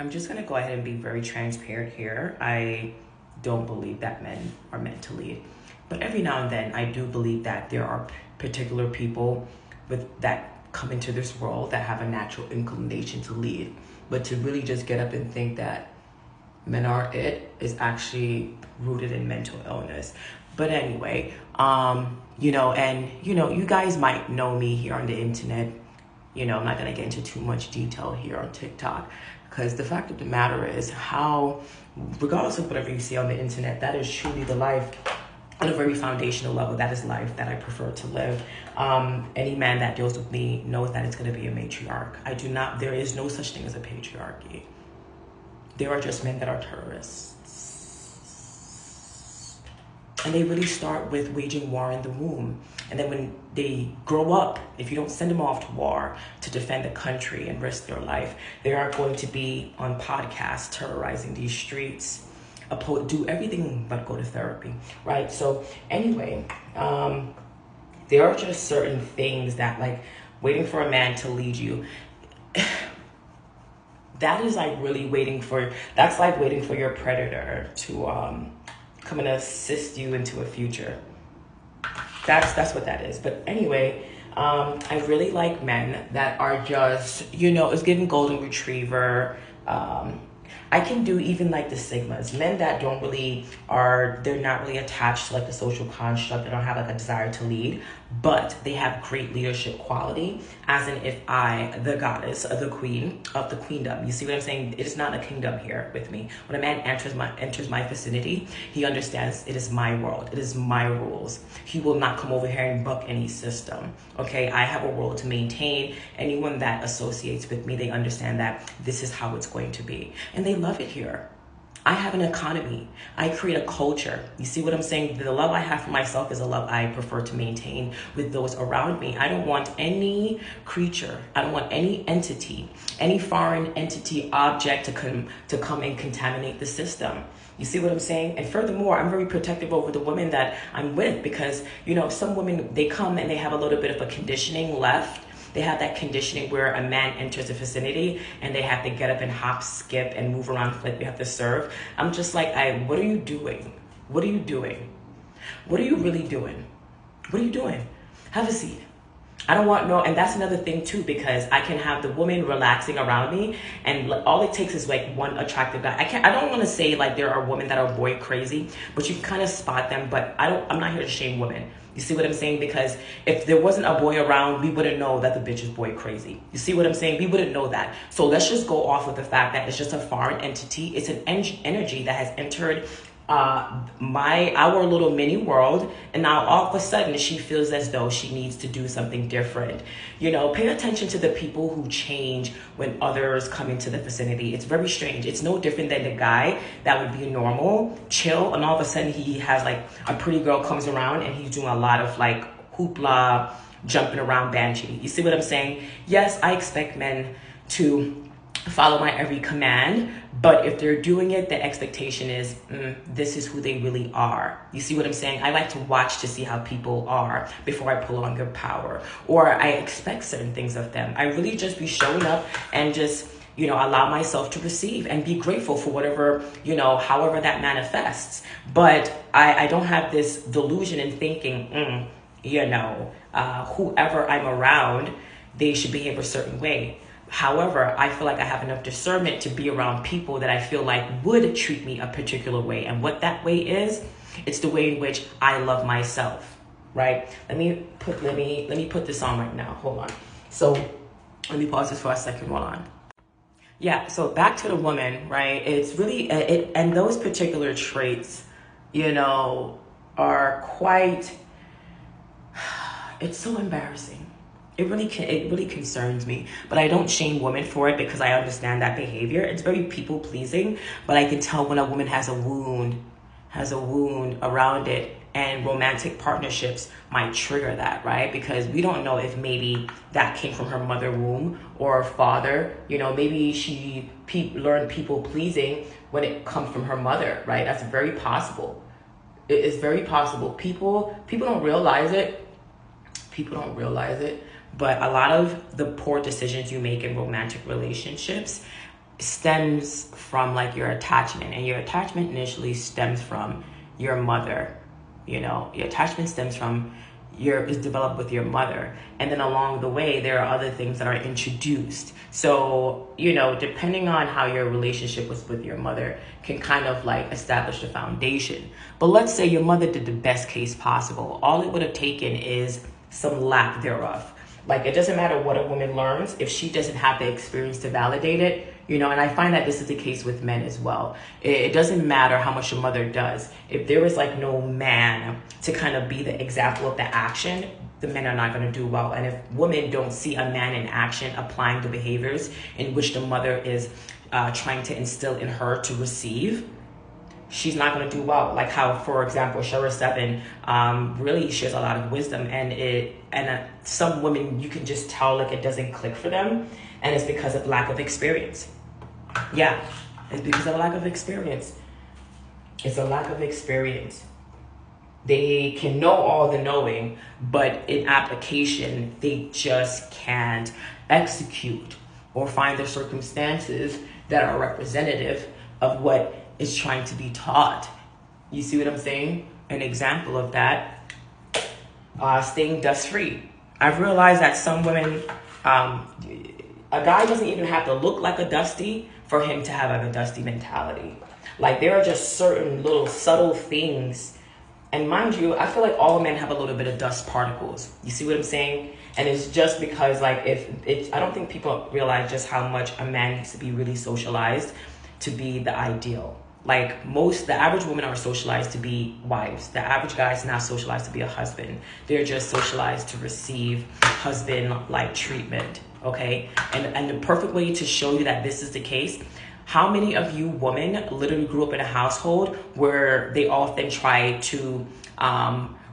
I'm just going to go ahead and be very transparent here. I don't believe that men are meant to lead. But every now and then, I do believe that there are particular people that come into this world that have a natural inclination to lead. But to really just get up and think that men are it is actually rooted in mental illness. But anyway, you guys might know me here on the internet. I'm not going to get into too much detail here on TikTok, because the fact of the matter is regardless of whatever you see on the internet, that is truly the life on a very foundational level. That is life that I prefer to live. Any man that deals with me knows that it's going to be a matriarch. There is no such thing as a patriarchy. There are just men that are terrorists. And they really start with waging war in the womb. And then when they grow up, if you don't send them off to war to defend the country and risk their life, they are going to be on podcasts terrorizing these streets, do everything but go to therapy, right? So anyway, there are just certain things that, like, waiting for a man to lead you, that is like really that's like waiting for your predator to come and assist you into a future. That's what that is. But anyway, I really like men that are just, it's giving golden retriever. I can do even like the sigmas, men that they're not really attached to like the social construct. They don't have like a desire to lead, but they have great leadership quality, as in if I, the goddess, the queen of the queendom. You see what I'm saying? It is not a kingdom here with me. When a man enters my vicinity, he understands it is my world. It is my rules. He will not come over here and buck any system. Okay, I have a role to maintain. Anyone that associates with me, they understand that this is how it's going to be. And they love it here. I have an economy. I create a culture. You see what I'm saying? The love I have for myself is a love I prefer to maintain with those around me. I don't want any creature, I don't want any entity, any foreign entity, object to come and contaminate the system. You see what I'm saying? And furthermore, I'm very protective over the women that I'm with, because, some women, they come and they have a little bit of a conditioning left. They have that conditioning where a man enters a vicinity and they have to get up and hop, skip, and move around like we have to serve. I'm just like, what are you doing? What are you doing? What are you really doing? What are you doing? Have a seat. I don't want and that's another thing too, because I can have the woman relaxing around me, and all it takes is like one attractive guy. I don't want to say like there are women that are boy crazy, but you can kind of spot them. But I'm not here to shame women. You see what I'm saying? Because if there wasn't a boy around, we wouldn't know that the bitch is boy crazy. You see what I'm saying? We wouldn't know that. So let's just go off with the fact that it's just a foreign entity. It's an energy that has entered our little mini world, and now all of a sudden she feels as though she needs to do something different. Pay attention to the people who change when others come into the vicinity. It's very strange. It's no different than the guy that would be normal, chill, and all of a sudden he has like a pretty girl comes around and he's doing a lot of like hoopla, jumping around banshee. You see what I'm saying? Yes, I expect men to follow my every command, but if they're doing it, the expectation is this is who they really are. You see what I'm saying? I like to watch to see how people are before I pull on their power, or I expect certain things of them. I really just be showing up and just allow myself to receive and be grateful for whatever, however that manifests. But I don't have this delusion in thinking whoever I'm around, they should behave a certain way. However, I feel like I have enough discernment to be around people that I feel like would treat me a particular way. And what that way is, it's the way in which I love myself, right? Let me put this on right now. Hold on. So let me pause this for a second. Hold on. Yeah, so back to the woman, right? It's really, and those particular traits, are quite, it's so embarrassing. It really concerns me, but I don't shame women for it, because I understand that behavior. It's very people pleasing, but I can tell when a woman has a wound around it, and romantic partnerships might trigger that, right? Because we don't know if maybe that came from her mother womb or father. Maybe she learned people pleasing when it comes from her mother, right? That's very possible. It is very possible. People don't realize it. But a lot of the poor decisions you make in romantic relationships stems from like your attachment, and your attachment initially stems from your mother. Your attachment stems from is developed with your mother, and then along the way there are other things that are introduced. So depending on how your relationship was with your mother can kind of like establish the foundation. But let's say your mother did the best case possible. All it would have taken is some lack thereof. Like, it doesn't matter what a woman learns if she doesn't have the experience to validate it, and I find that this is the case with men as well. It doesn't matter how much your mother does. If there is like no man to kind of be the example of the action, the men are not going to do well. And if women don't see a man in action applying the behaviors in which the mother is trying to instill in her to receive, she's not going to do well. Like how, for example, Shara 7 really shares a lot of wisdom, and some women, you can just tell like it doesn't click for them, and it's because of lack of experience. Yeah, it's because of lack of experience. It's a lack of experience. They can know all the knowing, but in application, they just can't execute or find the circumstances that are representative of what is trying to be taught. You see what I'm saying? An example of that, staying dust free. I've realized that some women, a guy doesn't even have to look like a dusty for him to have a dusty mentality. Like, there are just certain little subtle things. And mind you, I feel like all men have a little bit of dust particles. You see what I'm saying? And it's just because, like, I don't think people realize just how much a man needs to be really socialized to be the ideal. Like, the average women are socialized to be wives. The average guy is not socialized to be a husband. They're just socialized to receive husband-like treatment, okay? And the perfect way to show you that this is the case, how many of you women literally grew up in a household where they often try to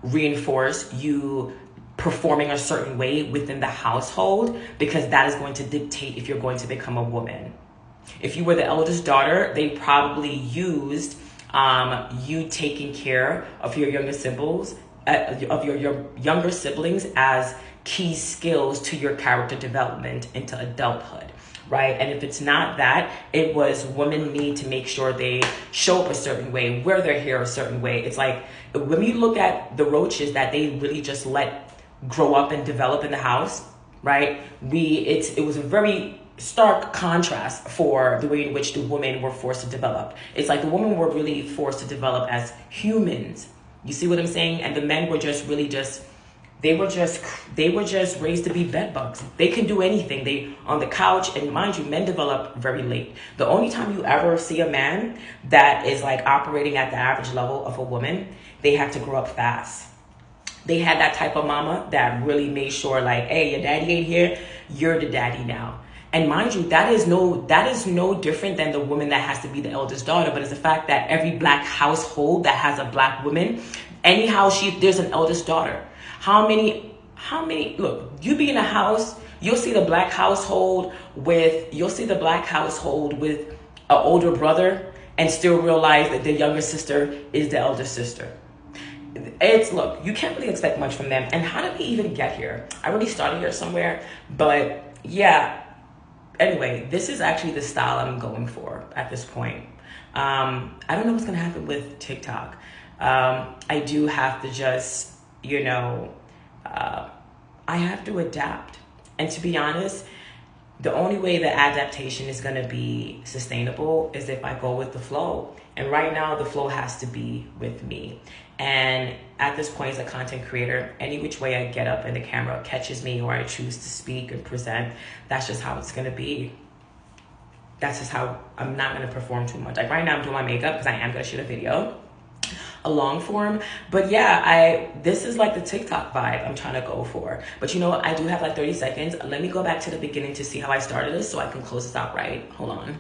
reinforce you performing a certain way within the household, because that is going to dictate if you're going to become a woman? If you were the eldest daughter, they probably used you taking care of your younger siblings, your younger siblings as key skills to your character development into adulthood, right? And if it's not that, it was women need to make sure they show up a certain way, wear their hair a certain way. It's like when you look at the roaches that they really just let grow up and develop in the house, right? It was a very stark contrast for the way in which the women were forced to develop. It's like the women were really forced to develop as humans. You see what I'm saying? And the men were just really they were just raised to be bed bugs. They can do anything. They on the couch, and mind you, men develop very late. The only time you ever see a man that is like operating at the average level of a woman, they had to grow up fast. They had that type of mama that really made sure, like, hey, your daddy ain't here, you're the daddy now. And mind you, that is no different than the woman that has to be the eldest daughter, but it's the fact that every black household that has a black woman, anyhow, there's an eldest daughter. How many, look, you be in a house, you'll see the black household with an older brother and still realize that the younger sister is the elder sister. Look, you can't really expect much from them. And how did we even get here? I really started here somewhere, but yeah. Anyway, this is actually the style I'm going for at this point. I don't know what's going to happen with TikTok. I do have to just, I have to adapt. And to be honest, the only way the adaptation is going to be sustainable is if I go with the flow. And right now, the flow has to be with me. And at this point, as a content creator, any which way I get up and the camera catches me or I choose to speak and present, that's just how it's going to be. That's just how I'm not going to perform too much. Like right now, I'm doing my makeup because I am going to shoot a video, a long form. But yeah, this is like the TikTok vibe I'm trying to go for. But you know what? I do have like 30 seconds. Let me go back to the beginning to see how I started this so I can close this out right. Hold on.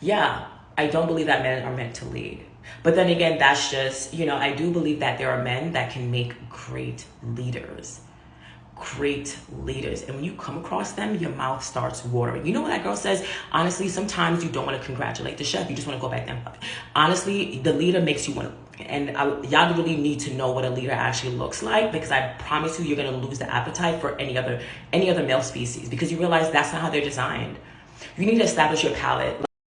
Yeah, I don't believe that men are meant to lead. But then again, that's just, I do believe that there are men that can make great leaders. Great leaders. And when you come across them, your mouth starts watering. You know what that girl says? Honestly, sometimes you don't want to congratulate the chef. You just want to go back there. Honestly, the leader makes you want to. And y'all really need to know what a leader actually looks like, because I promise you, you're going to lose the appetite for any other male species, because you realize that's not how they're designed. You need to establish your palette.